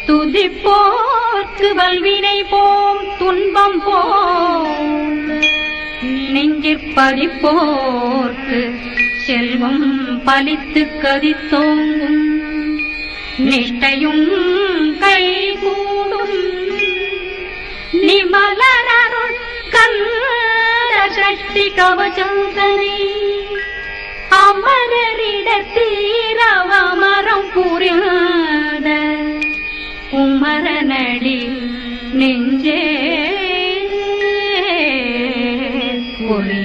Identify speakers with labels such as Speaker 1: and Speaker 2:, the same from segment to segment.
Speaker 1: துதிப்போர்க்கு வல்வினை போம் துன்பம் போம் நெஞ்சிற்பதிப்போர்க்கு செல்வம் பலித்து கதித்தோங்கும் நிஷ்டையும் கைகூடும் நிமலனருள் கந்த சஷ்டி கவசந்தனை அமரரிடத்தீரவமரம் புரியாத குமரனடி நெஞ்சே ஒளி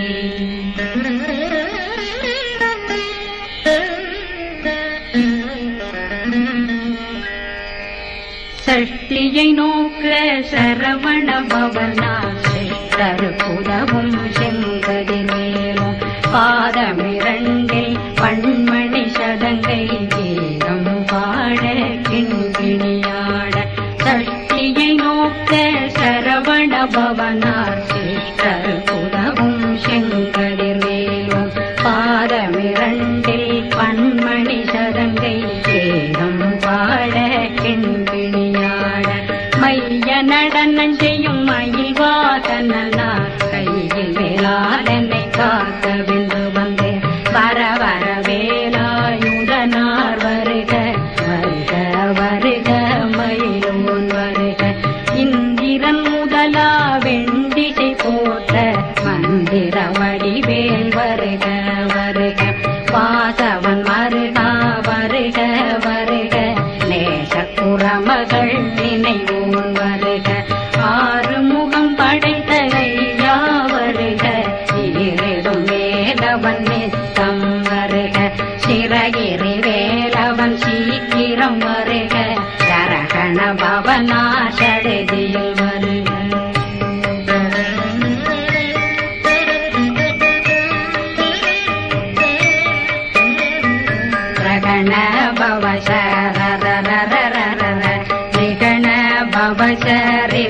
Speaker 1: சஷ்டியை நோக்க சரவண பவனாசை தருபுதவும் செங்கதிர் மேலும் பாதமிரண்டில் பண்மணி சதங்கை கீதம் பாட கிண்கிணியாட சஷ்டியை நோக்க சரவண பவனாசை தருபுதவும் செங்கதிர் மேலும் பாதமிரண்டில் பண்மணி சதங்கை கீதம் பாட கிண்கிணியாட மைய நடனம் செய்யும் மயில் வாசனார் கையில் வேளாளனை காக்க வென்று வந்தே வர வர வேலாயுதனார் வருக வருக வருக மயிலோன் வருக இந்திரன் முதலா வெண்டிசை போட்ட மந்திர வடிவேல் வருக வருக வாசவன் மருகா வருக வருக நேசக்குறமகள் நினைவோன் வருக ஆறுமுகம் படைத்த ஐயா வருக ஈரிடும் வேலவன் நித்தம் வருக சிறகிரி வேலவன் சீக்கிரம் வருக சரகண பவனா சடுதியில் வருக ரகண பவசரி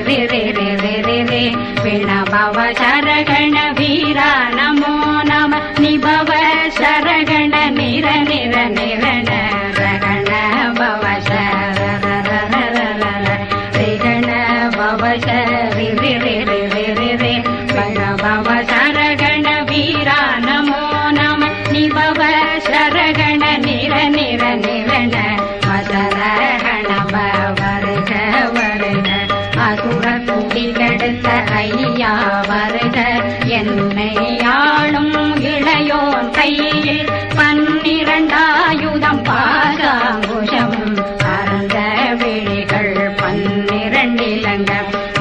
Speaker 1: விண பவ சரகண வீரா நமோ நம நிபவ சரகண நிர நிர நிரண ரகண பவ சரண பவ சரி பண பவ சரகண வீரா நமோ நம நிபவ சரகண நிர நிர நிரண மசரகண வருக வருக அசுர குடிகெடுத்த ஐயா வருக என்னை ஆளும் இளையோன் கையில் 12 பாசாங்குஷம் அறந்த விழிகள் 12 இலங்க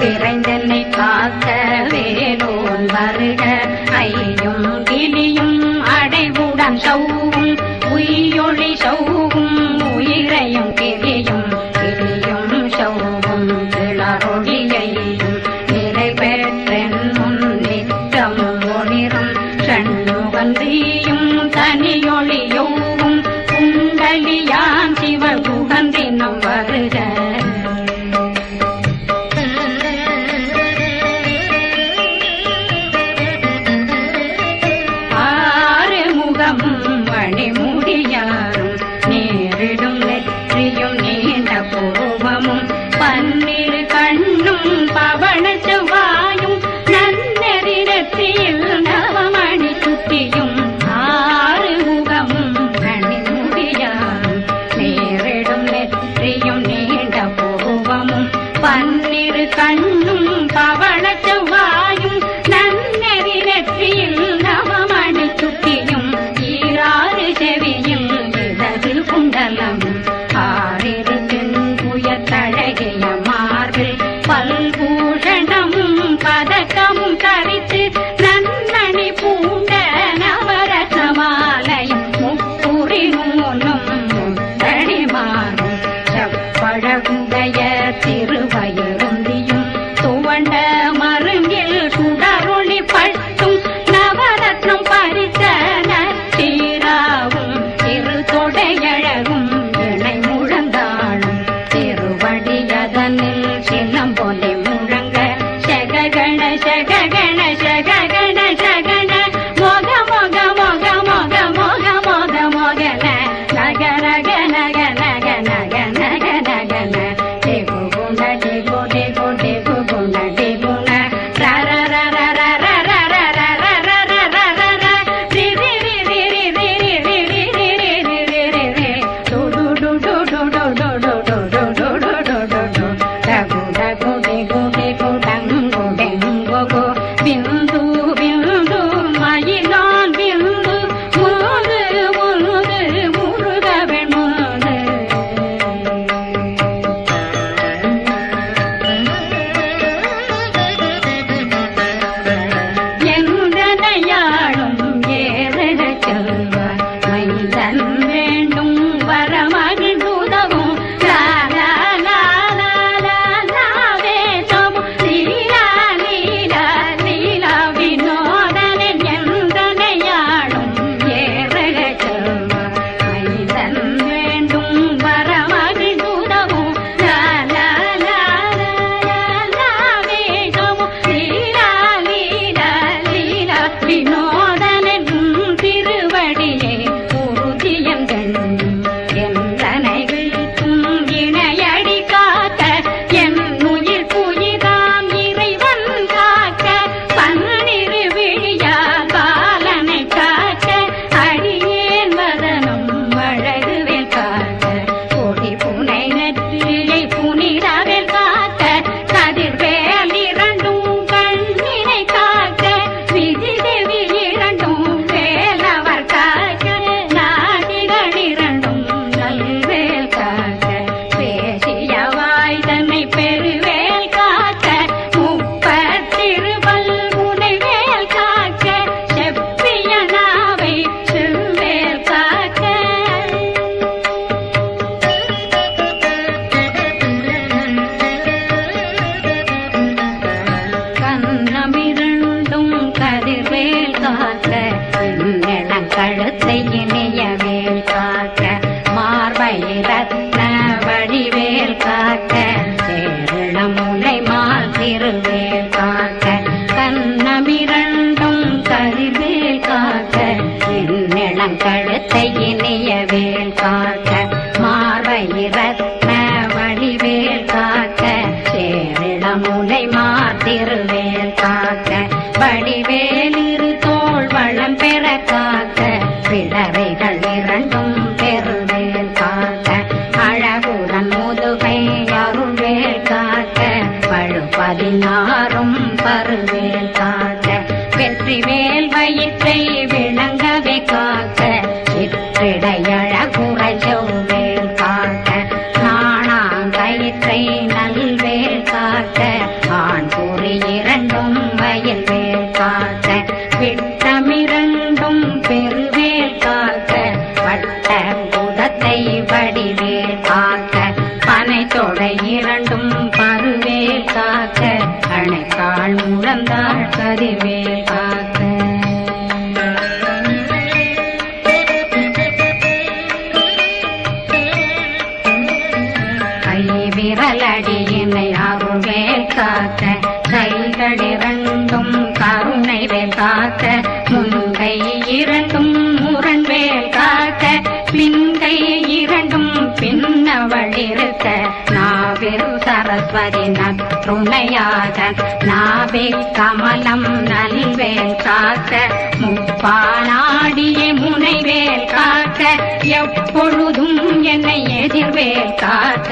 Speaker 1: விரைந்தென்னை காக்க வேலோன் வருக ஐயும் கிளியும் அடைவுடன் சௌவும் உயிரொளி சௌவும் உயிரையும் கிளியும் கிளியும் சௌவும் கிளரொளியையும் நிறைவேற்றென் முன் நித்தம் ஒளிரும் சண்முகந்தியும் தனியொளியோவும் குண்டலியான் சிவகுகந்தினம் வருக மணிமுடியாரும் நேரிடும் நெற்றியும் நீண்ட பூவமும் 12 கண்ணும் பவன செவ்வாயும் நன்னெறிடத்தில் நவமணி சுட்டியும் 6 முகமும் மணிமுடியாரும் நேரிடும் நெற்றியும் நீண்ட பூவமும் 12 கண்ணும் பவன செவ்வாயும் நன்னெறி நெற்றியில் நவமணி சுட்டியும் செவியும் இடது குண்டலம் 6 புயத்தழகிய மார்பில் பல்பூஷணமும் பதக்கமும் தரித்து நன்னணி பூண்ட நவரசமாலையும் முப்புரி நூலும் முத்தடிமாறும் செப்பழகுடைய திருவயருந்தியும் துவண்ட மருங்கில் சுடரொளி பட்டும் நவரத்னம் பறித்த நச்சீராவும் திருத்தொடையழகும் இணை முழந்தாளும் திருவடியதனில் சின்னம் போலே முழங்க சககண சககண சககண சகண மோக மோக மோக மோக மோக மோக மோகன நக நக நக நக நக நக நக நக காக்க மார்பயிரத்ன வடிவேல் காக்க சேரிளமுலை மார்த்திருவேல் காக்க வடிவேல் இரு தோள் வளம் பெற காக்க பிடரைகள் இரண்டும் பெருவேல் காக்க அழகுடன் முதுகை அருள்வேல் காக்க பழு16 பருவேல் காக்க வெற்றிவேல் வயிற்றை விளங்கவே காக்க சிற்றிடையழகுரை செவ்வேல் காக்க நாணாங்கயிற்றை நல்வேல் காக்க ஆண் குறி இரண்டும் வயல்வேல் காக்க விட்டமிரண்டும் பெருவேல் காக்க வட்ட புதத்தை வடிவேல் காக்க பனை தொடை இரண்டும் பருவேல் காக்க அணைக்கால் முழந்தாள் கதிர்வேல் காக்க கை விரலடியினை அருள்வேல் காக்க கைகளிரண்டும் கருணை வேல் காக்க முன்கை இரண்டும் முரண்வேல் காக்க பின்கை இரண்டும் பின்னவழிருக்க நாவில் சரஸ்வதி நற்றுணையாக நாவே கமலம் நல்வேல் காக்க முப்பானாடிய முனைவேல் காக்க எப்பொழுதும் என்னை எதிர்வேல் காக்க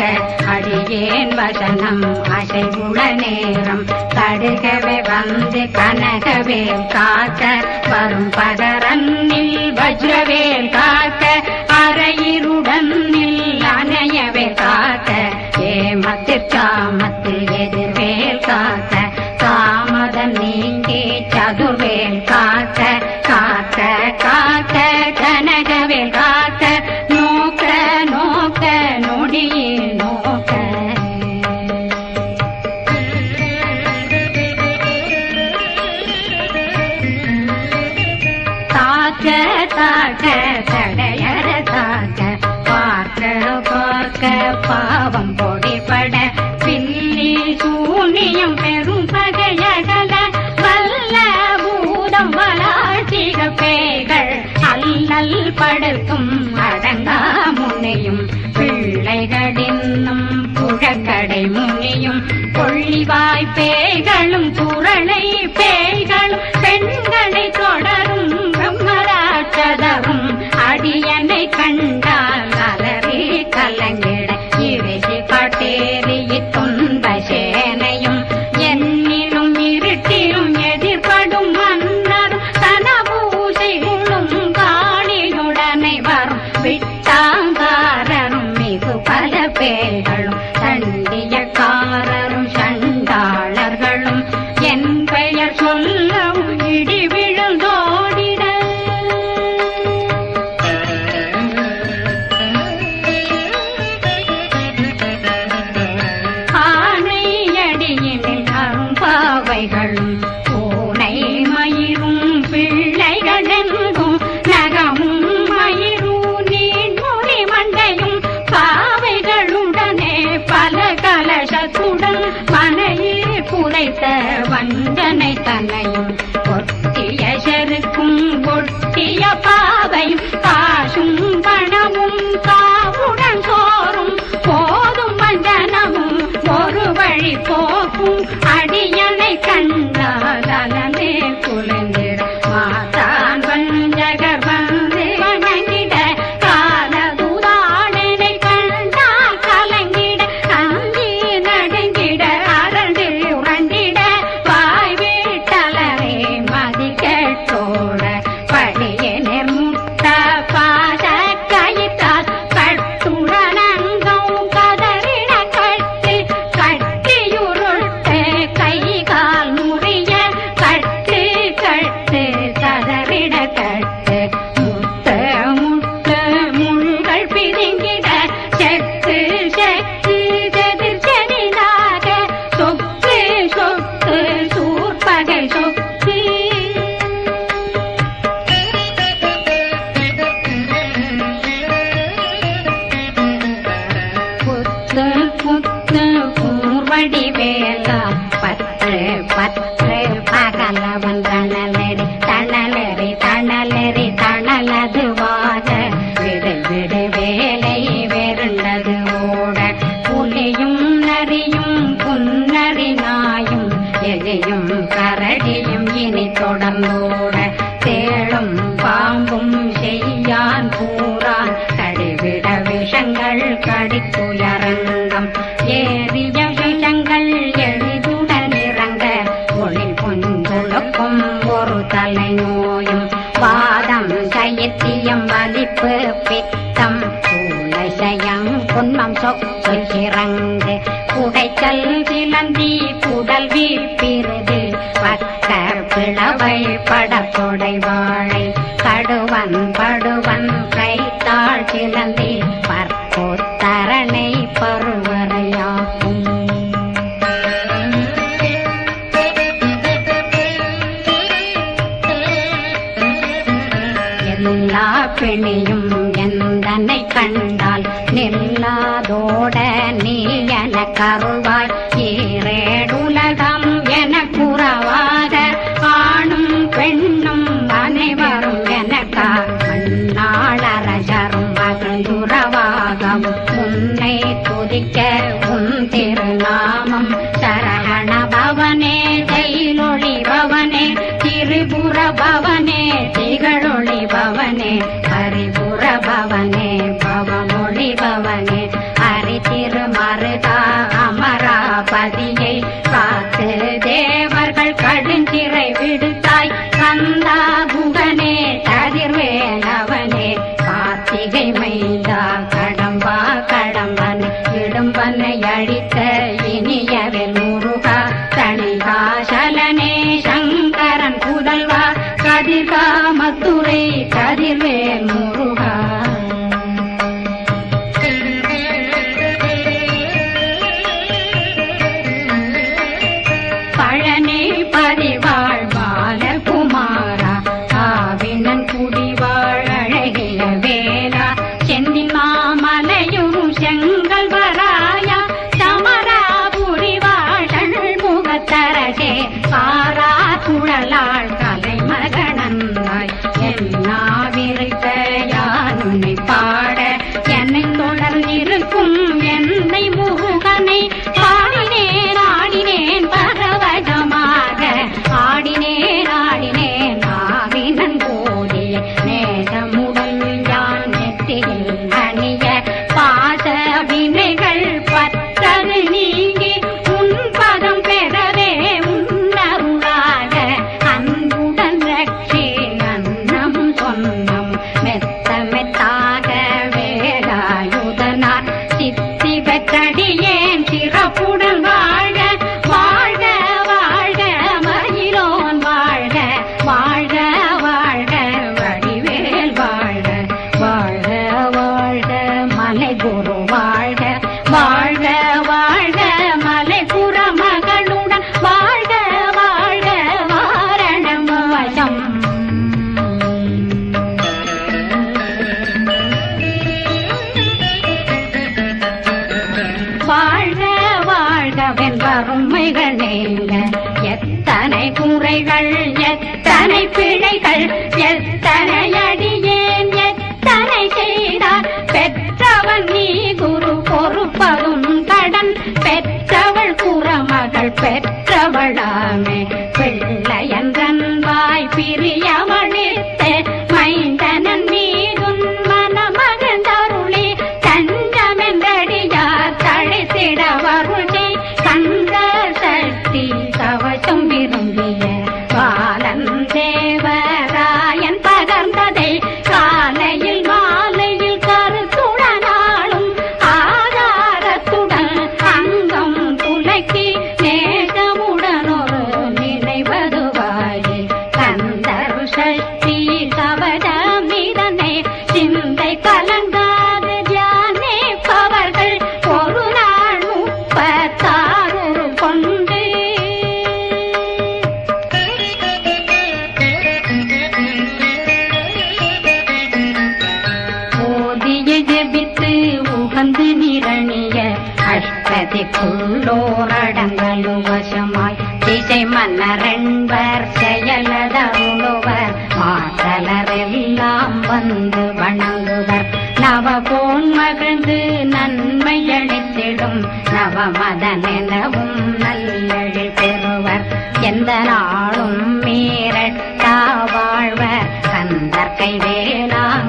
Speaker 1: அடியேன் வசனம் அசைவுள நேரம் கடுகவே வந்து கனகவேல் காக்க வரும் பகரன்னில் வஜ்ரவேல் காக்க அரையிருடன் அணையவேல் காக்க ஏமத்திற்காமத்தில் எதிர்வேல் காக்க காமதம் நீங்கி சதுர்வேல் காக்க காக்க காக்க கனகவேல் காக்க நோக்க நோக்க நொடியே நோக்க தாக்க தாக்க தடையற தாக்க பார்க்க பார்க்க பாவம் பொடிபட பில்லி சூனியம் பெரும் பகையகல வல்ல பூதம் வளாட்சிக பேய்கள் அல்லல் படுத்தும் அடங்கா முனையும் பிள்ளைகளின்னும் புழக்கடை முனியும் கொள்ளிவாய் பேய்களும் குரளை பேய்களும் பெண்களை தொடரும் பிரம்மராட்சதரும் அடியனை கண்டால் அலறி கலங்கிட இறுதி காட்டேறி துன்ப சேனையும் என்னிலும் இருட்டிலும் எதிர்படும் மன்னரும் தனபூசைகளும் காணியுடனை வரும் விட்டாங்காரரும் மிகு பல பேர்களும் தண்டியக்காரரும் சண்டாளர்களும் என் பெயர் சொல்லவும் இடி விழுந்தோடிட ஆனையடியினில் அரும்பாவைகளும் பூனை மயிரும் பிள்ளைகளெங்கும் நகமும் மயிரும் நீண்மொழி மண்டையும் பாவைகளுடனே பல கலசத்துடன் மனையில் புதைத்த வஞ்சனை தன்னையும் ஒட்டிய செருக்கும் ஒட்டிய பாவையும் காசும் பணமும் காவுடன் சோறும் போதும் வஞ்சனமும் ஒரு வழி போக்கும் அடியனை கண்டால் அலமே குலைந்திட மாதான் வஞ்சகர் வந்து வணங்கிட காலதுதாடனை கண்டால் கலங்கிட அஞ்சி நடுங்கிட அரண்டு உரண்டிட வாய் வீட்டலரை மதி கேட்டோட படியே நிர்முட்ட பாச கயிற்றால் கட்டுடனங்கும் கதறிட கட்டு கட்டியுருட்டு கை கால் முறிய கட்டு கட்டு கதறிட கட்டு முட்ட முட்ட முள்கள் பிதுங்கிட செத்து செத்து செதிர் செதிராக சொக்கு சொக்கு சூர்பகை சொக்கு புத்து புத்து பூர்வடி வேலா பற்று பற்று பகலவன் தணலெறி தணலெறி தணலெறி தணலதுவாக விடு விடு வேல வேலை வேறுண்டது ஓட புலியும் நரியும் புன்னரி நாயும் எலியும் கரடியும் இனி தொடர்ந்தோட தேளும் பாம்பும் செய்யான் கூறான் கடிவிட விஷங்கள் கடித்துயரங்கம் ஏறிய விஷங்கள் எளிதுடன் இறங்க ஒளி புஞ்சுழுக்கும் ஒரு தலை நோயும் வாதம் சைத்தியம் வலிப்பு பித்தம் சூளைசயம் குன்மம் சொச்சிறங்கு குடைச்சல் சிலந்தி குடல் வீப்பிருது பக்க பிளவை படத்தொடை வாழை கடுவன் படுவன் கைத்தாள் சிலந்தி பற்போத்தரணை பருவரையாகும் எல்லா பிணியும் எந்தனை கண்டால் நில்லாதோட நீ என கருள்வாய் ஈரேடுலகம் என குறவாத ஆணும் பெண்ணும் அனைவரும் எனக்கா மண்ணாளரசரும் மகிழ்ந்துறவாகவும் உன்னை துதிக்க உன் திருநாமம் சரகண பவனே தைலொளி பவனே திரிபுர பவனே திகழொளி பவனே ஹரிபுர பவனே பவமொழி பவனே ஹரி திருமருதா அமராபதியை காத்து தேவர்கள் கடுஞ்சிறை விடுத்தாய் கந்தா குகனே கதிர்வேலவனே கார்த்திகை மைந்தா கடம்பா கடம்பன் இடும்பனை அழித்த இனியவில் முருகா தணிகாசலனே சங்கரன் புதல்வா கதிர்காமத்துறை கதிர்வேல் முருகா பழனி பதிவாழ் பாலகுமாரா ஆவினன் குடிவாழ் அழகிய வேலா செந்தி மாமலையும் செங்கல் வராயா சமராபுரி வாழல் முகத்தரசே காரா குழலாள் கலைமகனந்தாய் என்னாவிருக்க யானுனை பாட என்னை தொடர்ந்திருக்கும் என்னை முருகனை பாடினேன் ஆடினேன் பரவசமாக ஆடினேன் ஆடினேன் ஆவினன் கோடிய நேசமுடன் யான் நெற்றியில் அணிய பாச வினைகள் பற்றது நீங்கி உன் பதம் பெறவே உன்னருளாக அன்புடன் ரட்சி அன்னம் சொன்னம் மெத்த மெத்தாக வேலாயுதனார் சித்தி பெற்றடியேன் சிறப்புடன் வாழ வாழ்க வாழ்க மயிலோன் வாழ்க வாழ்க வாழ்க வடிவேல் வாழ்க வாழ்க வாழ்க மலை குரு வாழ்க வாழ்க வாழ்க மலை குர மகளுடன் வாழ்க வாழ்க வாரணம் வசம் வாழ்க வாழ்கவென் வறுமைகள் நீங்க எத்தனை குறைகள் எத்தனை பிழைகள் எத்தனை அடியேன் எத்தனை செய்தார் பெற்றவன் நீ குரு பொறுப்பதும் கடன் பெற்றவள் குறமகள் பெற்றவளாமே பிள்ளையன்றன் வாய் பிரியவழித்து மைந்தனன் மீதுன் மனமகந்தருளி தஞ்சமென்றடியார் தழைத்திட வருளை கந்த சக்தி கவசம் விரும்பிய பாலன் தேவராயன் பகர்ந்ததை காலையில் மாலையில் கருத்துடனாலும் ஆதாரத்துடன் அங்கம் துலக்கி நேசமுடன் ஒரு நினைவதுவாயே கந்தர் சக்தி கவசமிதனை சிந்தை கலங்காது தியானிப்பவர்கள் ஒரு நாள் 36 கொண்டு ஓதிய ஜெபித்து உகந்து நிரணிய அஷ்டதிக்குள்ளோரடங்கலு வசமாய் திசை மன்னரென்பர் செயலதருளுவர் மாற்றலரெல்லாம் வந்து வணங்குவர் நவ நவபோன் மகிழ்ந்து நன்மையளித்திடும் நவமதனெனவும் நல்லெழில் பெறுவர். எந்த நாளும் மீறட்டா வாழ்வர் கந்தற்கை வேளாங்கவசத்தடியை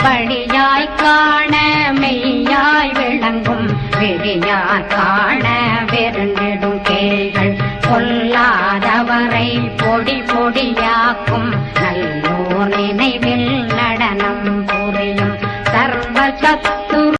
Speaker 1: படியாய் காண மெய்யாய் விளங்கும் விழியார் காண வெருண்டிடும் கேள்கள் கொல்லாதவரை பொடி பொடியாக்கும் நல்லோர் நினைவில் நடனம் புரியும் சர்வ சத்து